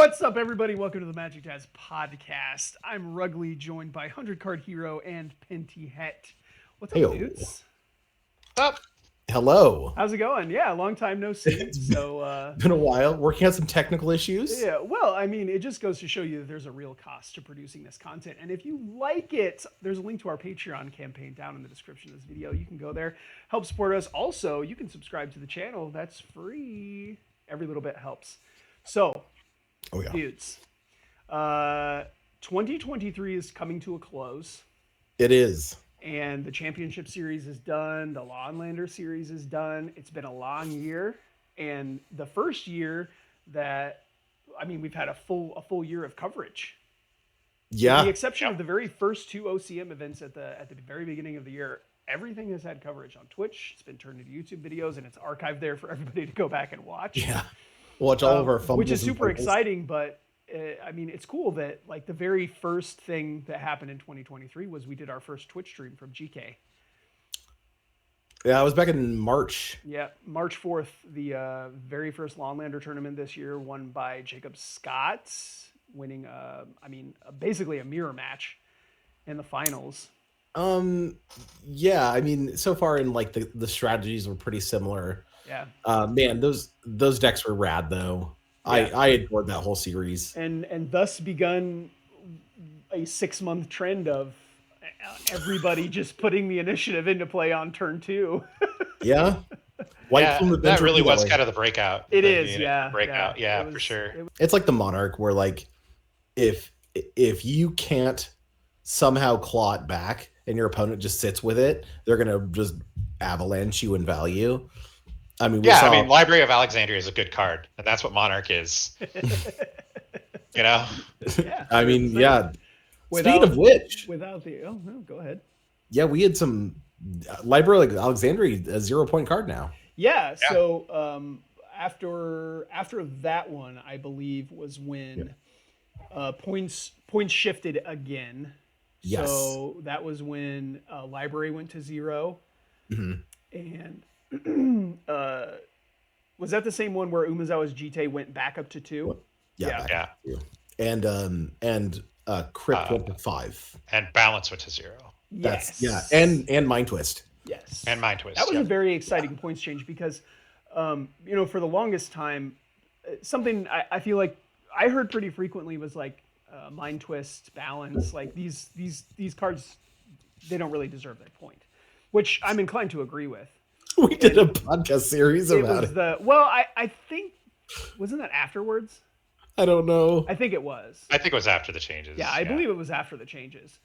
What's up, everybody? Welcome to the Magic Jazz Podcast. I'm Rugley, joined by 100 Card Hero and Penty Het. What's up, Heyo. dudes? Up. Hello. How's it going? Yeah, long time no see. It's So, been a while. Working on some technical issues. yeah, well, I mean, it just goes to show you that there's a real cost to producing this content. And if you like it, there's a link to our Patreon campaign down in the description of this video. You can go there, help support us. Also, you can subscribe to the channel. That's free. Every little bit helps. So, Oh yeah. dudes, 2023 is coming to a close. It is. And the championship series is done. The Lawnlander series is done. It's been a long year, and the first year that, I mean, we've had a full year of coverage. Yeah. With the exception of the very first two OCM events at the very beginning of the year, everything has had coverage on Twitch. It's been turned into YouTube videos, and it's archived there for everybody to go back and watch. Yeah. Watch all of our fumbles, which is and super fumbles. exciting, but. I mean, it's cool that like the very first thing that happened in 2023 was we did our first Twitch stream from GK. Yeah, I was back in March. Yeah, March 4th, the very first Lawnlander tournament this year, won by Jacob Scott, winning, basically a mirror match in the finals. Yeah, I mean, so far in like the strategies were pretty similar. Yeah. Man, those decks were rad though. Yeah. I adored that whole series. And thus begun a 6-month trend of everybody just putting the initiative into play on turn 2. Yeah. That really was kind of the breakout. It is, yeah. Breakout, yeah, for sure. It's like the Monarch where like if you can't somehow claw it back and your opponent just sits with it, they're going to just avalanche you in value. I mean, Library of Alexandria is a good card, and that's what Monarch is. You know? Yeah. I mean, yeah. Speaking of which, go ahead. Yeah, we had some Library of Alexandria, a 0-point card now. Yeah. So after that one, I believe was when points shifted again. Yes. So that was when Library went to 0, and. Was that the same one where Umezawa's Jite went back up to 2? Yeah. And Crypt went to 5. And Balance went to 0. Yes. And Mind Twist. Yes. And Mind Twist. That was a very exciting points change because, for the longest time, something I feel like I heard pretty frequently was like Mind Twist, Balance, like these cards, they don't really deserve their point, which I'm inclined to agree with. We did a podcast series about it. I think, wasn't that afterwards? I don't know. I think it was. I think it was after the changes. Yeah, I believe it was after the changes.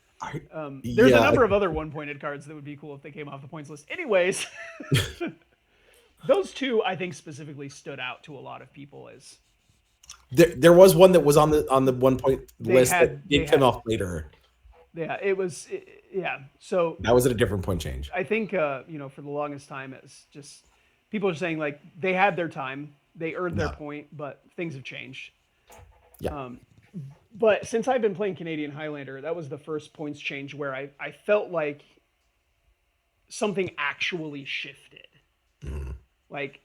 There's a number of other one-pointed cards that would be cool if they came off the points list. Anyways, those two I think specifically stood out to a lot of people as. There was one that was on the 1-point list that did come off later. Yeah, it was. So that was at a different point change. I think for the longest time it's just people are saying like they had their time, they earned their point, but things have changed. Yeah. But since I've been playing Canadian Highlander, that was the first points change where I felt like something actually shifted. Like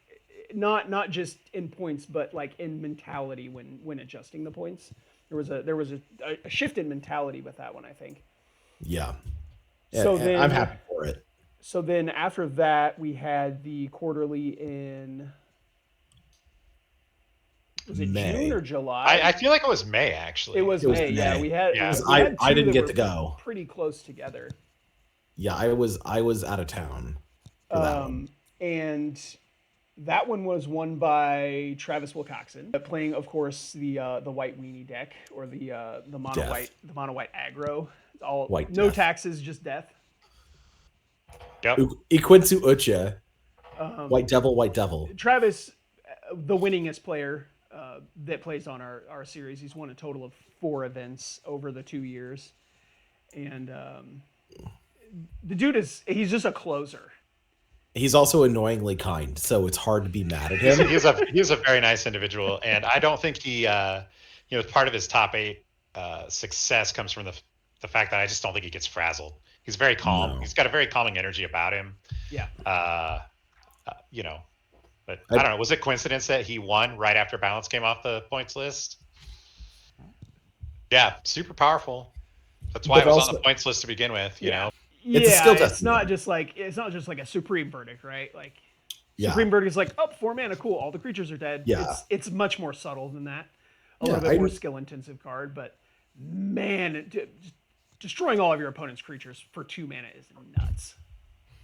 not just in points, but like in mentality when adjusting the points. There was a shift in mentality with that one, I think. Yeah. So then I'm happy for it. So then after that, we had the quarterly in. Was it May. June or July? I feel like it was May, actually. It was May. Yeah, we had. Yeah. We had I didn't that get were to go. Pretty close together. Yeah, I was out of town for that one. And that one was won by Travis Wilcoxon, playing, of course, the white weenie deck or the mono white aggro. All White no death. taxes, just death. Yep. Iquinsu Ucha. White Devil. Travis, the winningest player that plays on our series. He's won a total of 4 events over the 2 years, and the dude he's just a closer. He's also annoyingly kind, so it's hard to be mad at him. He's a very nice individual, and I don't think he, part of his top 8 success comes from the fact that I just don't think he gets frazzled. He's very calm. No. He's got a very calming energy about him. Yeah. But I don't know. Was it coincidence that he won right after Balance came off the points list? Yeah, super powerful. That's why But it was on also, the points list to begin with. You know. It's a skill Yeah, test. it's not just like a supreme verdict, right? Like Yeah. supreme verdict is like, oh, 4 mana, cool, all the creatures are dead. Yeah. It's much more subtle than that. A Yeah, little bit more skill intensive card, but man, destroying all of your opponent's creatures for 2 mana is nuts.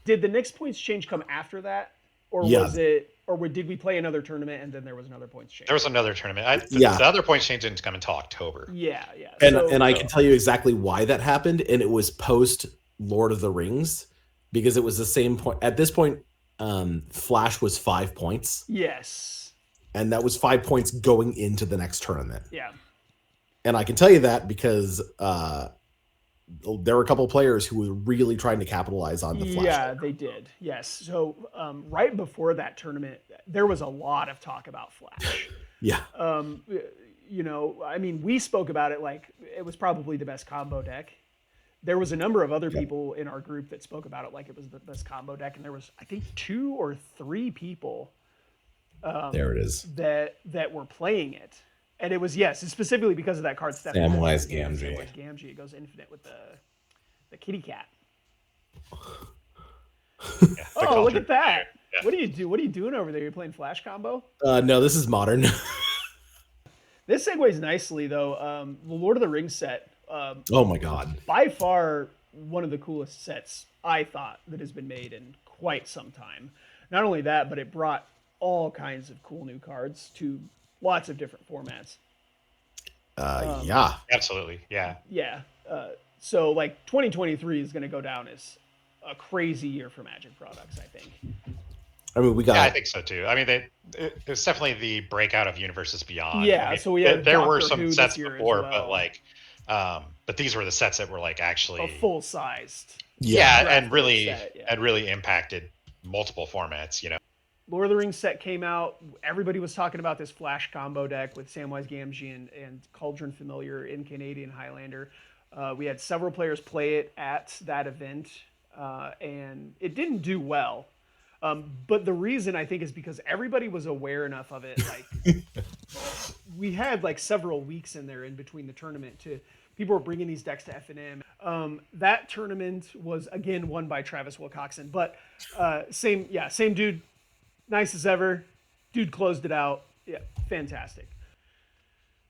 Did the next points change come after that, or Yeah. was it, or did we play another tournament and then there was another points change? There was another tournament. Yeah. The other points change didn't come until October. Yeah. And I can tell you exactly why that happened, and it was post Lord of the Rings, because it was the same point. At this point, Flash was 5 points. Yes. And that was 5 points going into the next tournament. Yeah. And I can tell you that because there were a couple of players who were really trying to capitalize on the Flash. Yeah, they did. Yes. So right before that tournament, there was a lot of talk about Flash. Yeah. You know, I mean, we spoke about it like it was probably the best combo deck. There was a number of other people in our group that spoke about it like it was the best combo deck, and there was, I think, 2 or 3 people there it is that were playing it. And it was, yes, specifically because of that card, Samwise Gamgee. Samwise Gamgee. It goes infinite with the kitty cat. Yeah, oh, look at that! Yeah. What are you doing over there? You're playing Flash combo? No, this is modern. This segues nicely though. The Lord of the Rings set. Oh my god! By far one of the coolest sets I thought that has been made in quite some time. Not only that, but it brought all kinds of cool new cards to lots of different formats. Yeah. Absolutely. Yeah. Yeah. So like 2023 is going to go down as a crazy year for Magic products, I think. I mean, we got. Yeah, I think so too. I mean, it was definitely the breakout of Universes Beyond. Yeah. I mean, So we had there were Doctor some Who sets this year before, as well. but like, but these were the sets that were like actually A full sized. yeah, draft and really set, yeah. and really impacted multiple formats. You know. Lord of the Rings set came out. Everybody was talking about this Flash combo deck with Samwise Gamgee and Cauldron Familiar in Canadian Highlander. We had several players play it at that event, and it didn't do well. But the reason I think is because everybody was aware enough of it. Like we had like several weeks in there in between the tournament to people were bringing these decks to FNM. That tournament was again won by Travis Wilcoxon, but same dude. Nice as ever. Dude closed it out. Yeah, fantastic.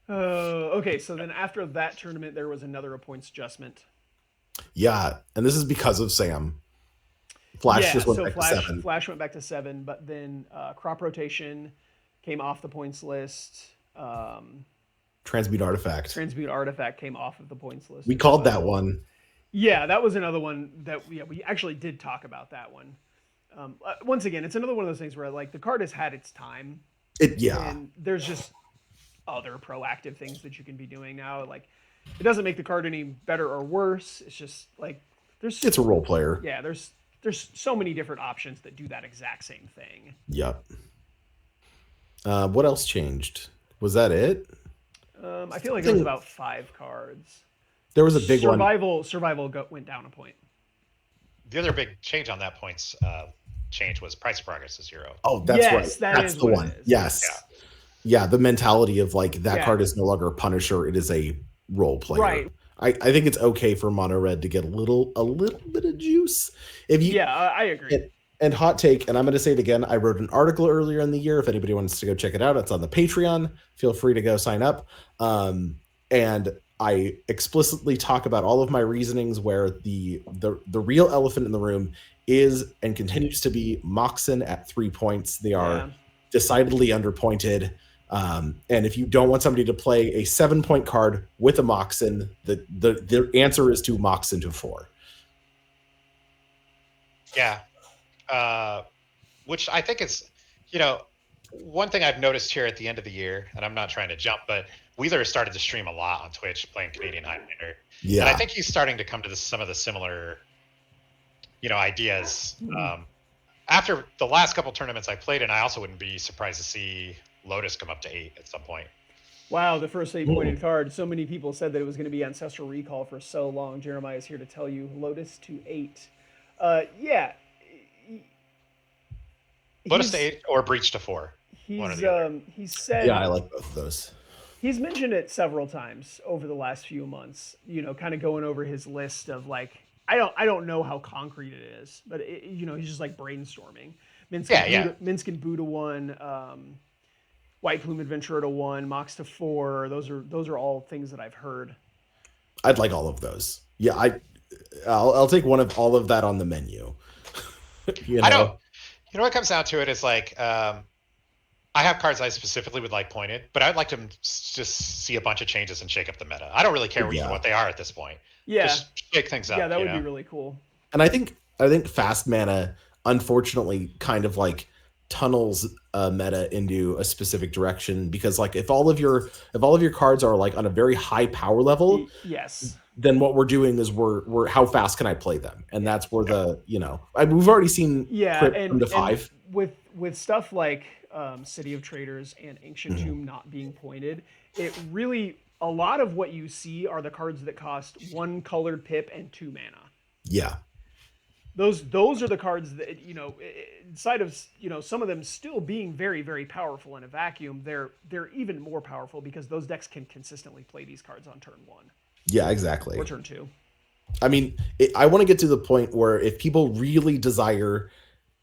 Okay, so then after that tournament, there was another points adjustment. Yeah, and this is because of Sam. Flash just went back to 7. Flash went back to 7, but then crop rotation came off the points list. Transmute Artifact. Transmute Artifact came off of the points list. We called that one. Yeah, that was another one that we actually did talk about that one. Once again, it's another one of those things where like the card has had its time. And there's just other proactive things that you can be doing now. Like it doesn't make the card any better or worse. It's just like it's a role player. Yeah, there's so many different options that do that exact same thing. Yep. What else changed? Was that it? I feel like there was about 5 cards. There was a big one. Survival went down a point. The other big change on that points change was price of progress is 0. Oh, that's right. That's the one. Yes. Yeah, the mentality of like that card is no longer a Punisher; it is a role player. Right. I think it's okay for mono red to get a little bit of juice. I agree. And hot take, and I'm going to say it again. I wrote an article earlier in the year. If anybody wants to go check it out, it's on the Patreon. Feel free to go sign up. And I explicitly talk about all of my reasonings where the real elephant in the room is and continues to be Moxen at 3 points. They are decidedly underpointed. And if you don't want somebody to play a 7-point card with a Moxen, the answer is to Moxen to 4. Yeah. Which I think is, one thing I've noticed here at the end of the year, and I'm not trying to jump, but Wheeler started to stream a lot on Twitch playing Canadian Highlander. Yeah. And I think he's starting to come to some of the similar, ideas. After the last couple tournaments I played in, I also wouldn't be surprised to see Lotus come up to 8 at some point. Wow, the first 8-pointed card. So many people said that it was going to be Ancestral Recall for so long. Jeremiah is here to tell you Lotus to 8. Yeah. Lotus to 8 or Breach to 4. He said. Yeah, I like both of those. He's mentioned it several times over the last few months. Kind of going over his list of like I don't know how concrete it is, but he's just like brainstorming. Minsk and Buddha 1, White Plume Adventurer to 1, Mox to 4. Those are all things that I've heard. I'd like all of those. Yeah, I'll take one of all of that on the menu. I don't. You know what comes down to it is like I have cards I specifically would like pointed, but I'd like to just see a bunch of changes and shake up the meta. I don't really care even what they are at this point. Yeah, just shake things up. Yeah, that would be really cool. And I think fast mana, unfortunately, kind of like tunnels meta into a specific direction, because like if all of your cards are like on a very high power level, yes, then what we're doing is we're how fast can I play them, and that's where we've already seen and to 5 with stuff like City of Traders and Ancient Tomb not being pointed. It really, a lot of what you see are the cards that cost 1 colored pip and 2 mana. Yeah. Those are the cards that, inside of, some of them still being very, very powerful in a vacuum, they're even more powerful because those decks can consistently play these cards on turn 1. Yeah, exactly. Or turn 2. I mean, I want to get to the point where if people really desire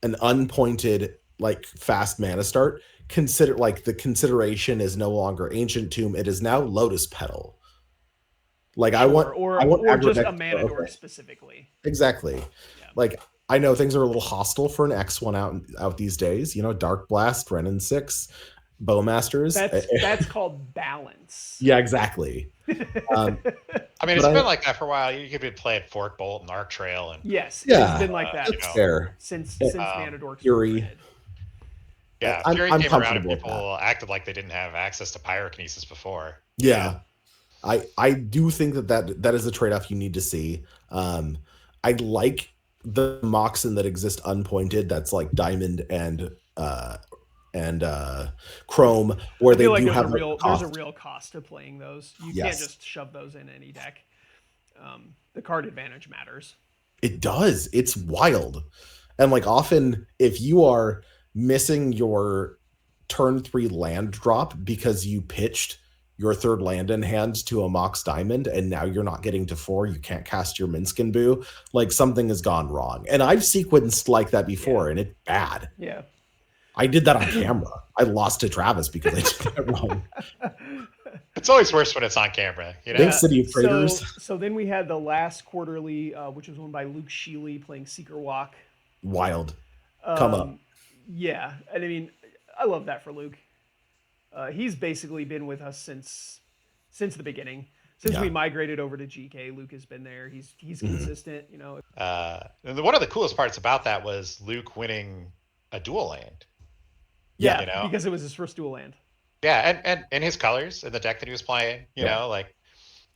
an unpointed, like, fast mana start, consider, like, the consideration is no longer Ancient Tomb, it is now Lotus Petal. Like, I want just a mana dork specifically. Exactly. Yeah. Like, I know things are a little hostile for an X1 out these days. Dark Blast, Renin 6, Bowmasters. That's called balance. Yeah, exactly. I mean, it's been like that for a while. You could play at Fork Bolt and Arc Trail, and yes, it's been like that. That's fair. Since mana dorks. Fury. Yeah, Fury came around and people acted like they didn't have access to pyrokinesis before. Yeah. I do think that is a trade-off you need to see. I like the Moxen that exist unpointed. That's like Diamond and Chrome, where they do have there's a real cost to playing those. You can't just shove those in any deck. The card advantage matters. It does. It's wild, and like often if you are missing your turn 3 land drop because you pitched your 3rd land in hand to a Mox Diamond, and now you're not getting to 4, you can't cast your Minskin Boo, like something has gone wrong. And I've sequenced like that before, and it's bad. Yeah. I did that on camera. I lost to Travis because I did that wrong. It's always worse when it's on camera. Thanks, City of Traders. So then we had the last quarterly, which was won by Luke Shealy playing Seeker Walk. Wild. Come up. Yeah. And I mean, I love that for Luke. He's basically been with us since the beginning. Since we migrated over to GK, Luke has been there. He's consistent, And one of the coolest parts about that was Luke winning a dual land. Yeah, because it was his first dual land. Yeah, and his colors in the deck that he was playing, like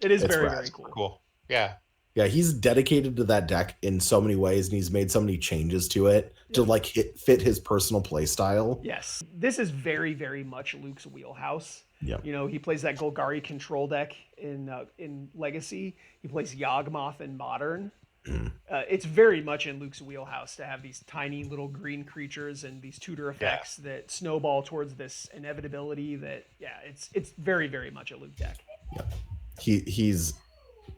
it is very, very cool. Cool. Yeah. Yeah, he's dedicated to that deck in so many ways, and he's made so many changes to it to like fit his personal play style. Yes, this is very, very much Luke's wheelhouse. Yeah, he plays that Golgari control deck in Legacy. He plays Yawgmoth in Modern. It's very much in Luke's wheelhouse to have these tiny little green creatures and these tutor effects that snowball towards this inevitability. It's very, very much a Luke deck. Yeah, he's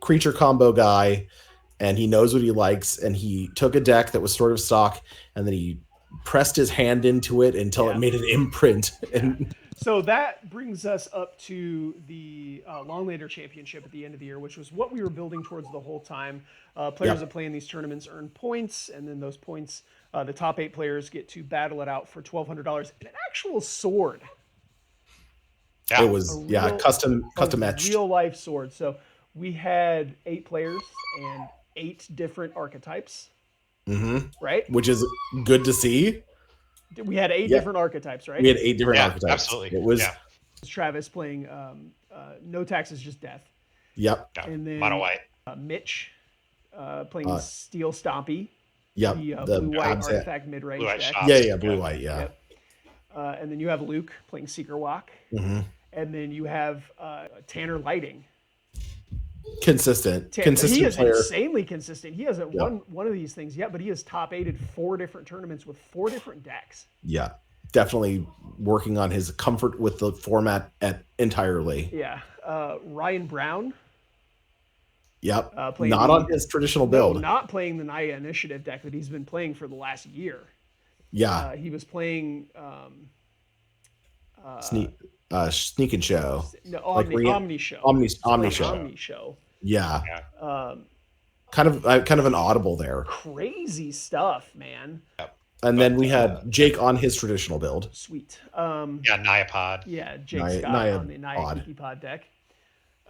creature combo guy, and he knows what he likes, and he took a deck that was sort of stock and then he pressed his hand into it until it made an imprint. And so that brings us up to the Lawnlander Championship at the end of the year, which was what we were building towards the whole time. Players that play in these tournaments earn points, and then those points, the top 8 players get to battle it out for $1,200 and an actual sword. It was custom etched, real life sword. So we had 8 players and 8 different archetypes. Right? Which is good to see. We had 8 different archetypes, right? We had 8 different archetypes. Absolutely. It was Travis playing No Taxes, Just Death. Yep. And then Mono white. Mitch playing Steel Stompy. Yep. The blue-white artifact mid-range deck. Blue-white, Yep. And then you have Luke playing Seeker Walk. And then you have Tanner Lighting. Consistent He is player. Insanely consistent. He hasn't won one of these things yet, but he has top 8'd 4 different tournaments with 4 different decks. Yeah. definitely working on his comfort with the format entirely. Yeah. Ryan Brown. Yep. Playing Not on his traditional build. not playing the Naya Initiative deck that he's been playing for the last year. Yeah. He was playing Sneak and show. no, Like Omni Show. Omni Playing show. Omni Show. Yeah. Yeah. Kind of an audible there. Crazy stuff, man. Yep. And then we had Jake on his traditional build. Sweet. Yeah, Niapod. Yeah, Jake Scott on the Naya Kiki Pod deck.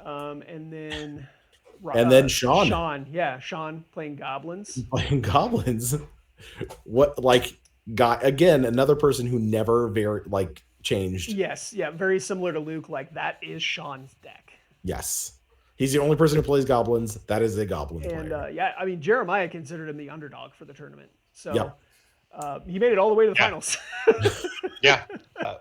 And then Sean. Sean playing goblins. Playing goblins. What again, another person who never changed. Yes, yeah, very similar to Luke. Like that is Sean's deck. Yes. He's the only person who plays goblins. That is a goblin player. Yeah, I mean Jeremiah considered him the underdog for the tournament. So yep. He made it all the way to the finals. Yeah.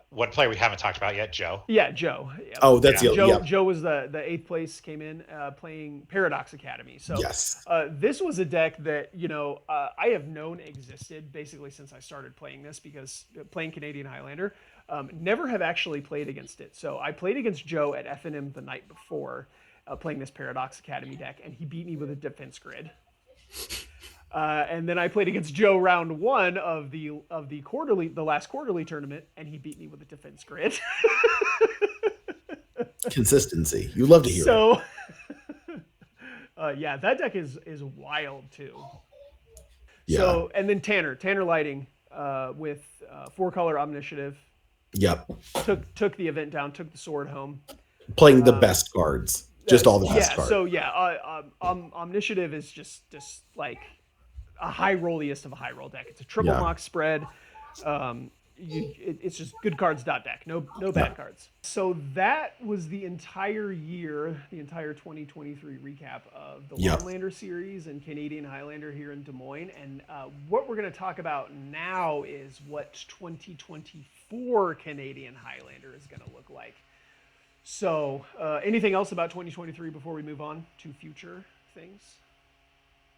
One player we haven't talked about yet, Joe. Yeah, Joe. Yep. Oh, that's Joe. Yep. Joe was the 8th place, came in playing Paradox Academy. So yes. This was a deck that I have known existed basically since I started playing this, because playing Canadian Highlander, never have actually played against it. So I played against Joe at FNM the night before, playing this Paradox Academy deck, and he beat me with a defense grid. And then I played against Joe round 1 of the last quarterly tournament, and he beat me with a defense grid. Consistency. You love to hear it. Yeah, that deck is wild too. Yeah. So, and then Tanner Lighting with 4-color Omniscitive. Yep. Took the event down, took the sword home. Playing the best cards. Just all the best cards. So yeah, Omniscitive is just like a high rolliest of a high roll deck. It's a triple mock spread. It's just good cards deck. No bad cards. So that was the entire year, the entire 2023 recap of the Lawnlander series and Canadian Highlander here in Des Moines. And what we're going to talk about now is what 2024 Canadian Highlander is going to look like. So anything else about 2023 before we move on to future things?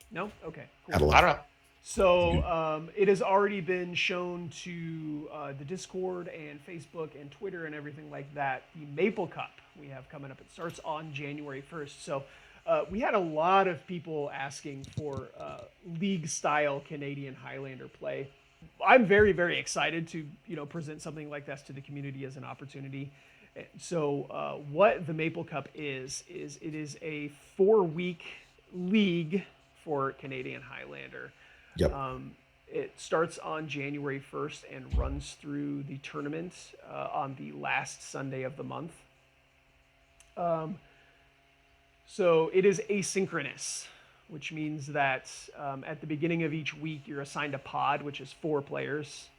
No? Okay. Cool. I don't know. So it has already been shown to the Discord and Facebook and Twitter and everything like that. The Maple Cup we have coming up. It starts on January 1st. So we had a lot of people asking for league-style Canadian Highlander play. I'm very, very excited to present something like this to the community as an opportunity. So what the Maple Cup is it is a 4-week league for Canadian Highlander. Yep. It starts on January 1st and runs through the tournament on the last Sunday of the month. So it is asynchronous, which means that at the beginning of each week, you're assigned a pod, which is 4 players.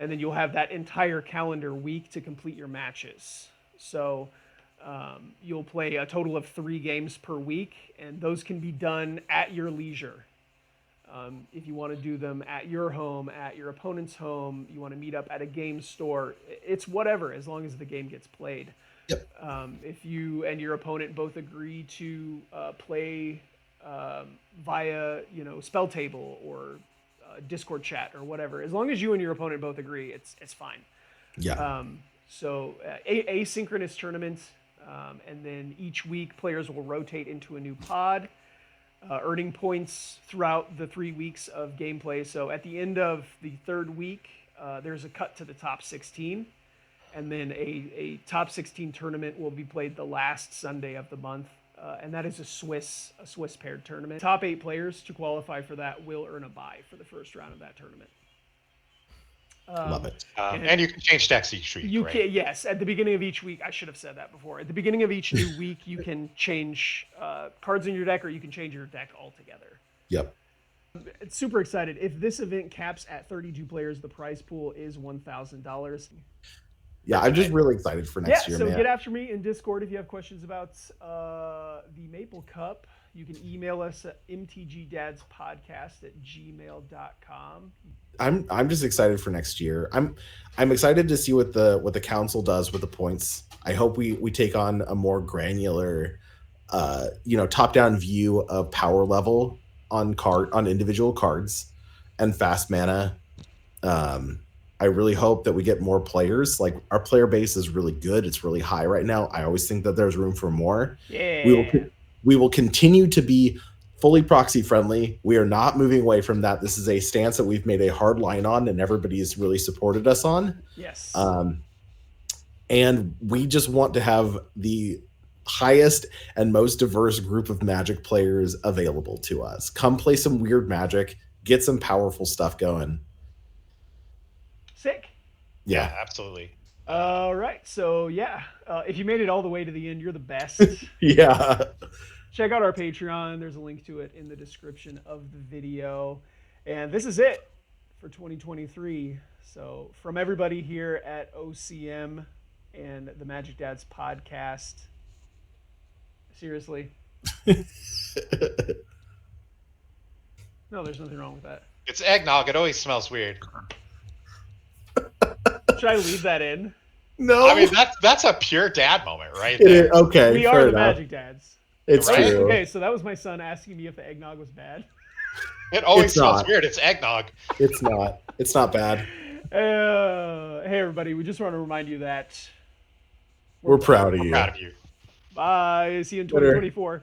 And then you'll have that entire calendar week to complete your matches. So you'll play a total of 3 games per week, and those can be done at your leisure. If you want to do them at your home, at your opponent's home, you want to meet up at a game store, it's whatever, as long as the game gets played. Yep. If you and your opponent both agree to play via, spell table or Discord chat or whatever, as long as you and your opponent both agree, it's fine. Yeah. So asynchronous tournament, and then each week players will rotate into a new pod, earning points throughout the 3 weeks of gameplay. So at the end of the 3rd week, there's a cut to the top 16, and then a top 16 tournament will be played the last Sunday of the month. And that is a Swiss paired tournament. Top 8 players to qualify for that will earn a bye for the first round of that tournament. Love it. And you can change decks each week. You can, yes. At the beginning of each week, I should have said that before. At the beginning of each new week, you can change cards in your deck, or you can change your deck altogether. Yep. It's super excited. If this event caps at 32 players, the prize pool is $1,000. Yeah, I'm just really excited for next year, so man. Get after me in Discord if you have questions about the Maple Cup. You can email us at mtgdadspodcast@gmail.com. I'm just excited for next year. I'm excited to see what the council does with the points. I hope we take on a more granular, top-down view of power level on individual cards and fast mana. I really hope that we get more players. Like, our player base is really good. It's really high right now. I always think that there's room for more. Yeah. We will continue to be fully proxy friendly. We are not moving away from that. This is a stance that we've made a hard line on, and everybody's really supported us on. Yes. And we just want to have the highest and most diverse group of Magic players available to us. Come play some weird Magic, get some powerful stuff going. Sick. Yeah, absolutely. All right. So, yeah, if you made it all the way to the end, you're the best. Yeah. Check out our Patreon. There's a link to it in the description of the video. And this is it for 2023. So, from everybody here at OCM and the Magic Dads podcast, seriously. No, there's nothing wrong with that. It's eggnog. It always smells weird. Should I leave that in? No. I mean, that's a pure dad moment, right? Okay. We are the Magic Dads. It's Right? true. Okay, so that was my son asking me if the eggnog was bad. It always It's smells not. weird. It's eggnog. It's not. It's not bad. Hey, everybody. We just want to remind you that We're proud of you. Proud of you. bye. See you in Later. 2024.